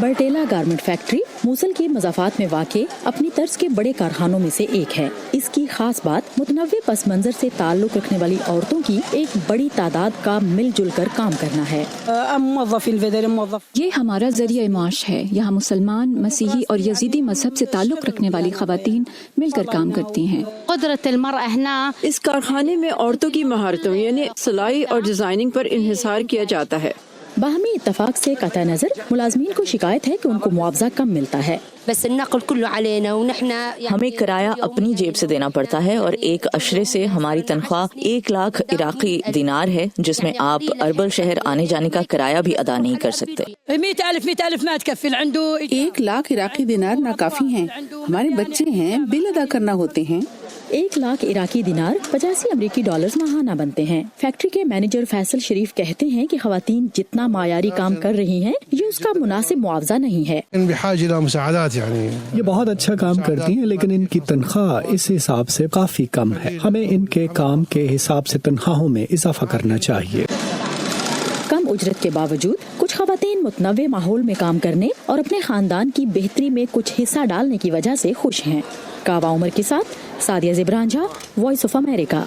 برٹیلا garment factory موصل کے مضافات میں واقع اپنی طرز کے بڑے کارخانوں میں سے ایک ہے۔ اس کی خاص بات متنوع پس منظر سے تعلق رکھنے والی عورتوں کی ایک بڑی تعداد کا مل جل کر کام کرنا ہے۔ یہ ہمارا ذریعہ معاش ہے۔ یہاں مسلمان، مسیحی اور یزیدی مذہب سے تعلق رکھنے والی خواتین مل کر کام کرتی ہیں۔ اس کارخانے میں عورتوں کی مہارتوں یعنی سلائی اور ڈیزائننگ پر انحصار کیا جاتا ہے۔ باہمی اتفاق سے قطع نظر ملازمین کو شکایت ہے کہ ان کو معاوضہ کم ملتا ہے۔ ہمیں کرایہ اپنی جیب سے دینا پڑتا ہے اور ایک اشرے سے ہماری تنخواہ 1 لاکھ عراقی دینار ہے، جس میں آپ اربل شہر آنے جانے کا کرایہ بھی ادا نہیں کر سکتے۔ 1 لاکھ عراقی دینار ناکافی ہیں۔ ہمارے بچے ہیں، بل ادا کرنا ہوتے ہیں۔ 1 لاکھ عراقی دینار 85 امریکی ڈالرز ماہانہ بنتے ہیں۔ فیکٹری کے مینیجر فیصل شریف کہتے ہیں کہ خواتین جتنا معیاری کام کر رہی ہیں یہ اس کا مناسب معاوضہ نہیں ہے۔ یہ بہت اچھا کام کرتی ہیں لیکن ان کی تنخواہ اس حساب سے کافی کم ہے۔ ہمیں ان کے کام کے حساب سے تنخواہوں میں اضافہ کرنا چاہیے۔ کم اجرت کے باوجود کچھ خواتین متنوع ماحول میں کام کرنے اور اپنے خاندان کی بہتری میں کچھ حصہ ڈالنے کی وجہ سے خوش ہیں۔ کعبہ عمر کے ساتھ سعدیہ زبران جھا، وائس آف امریکہ۔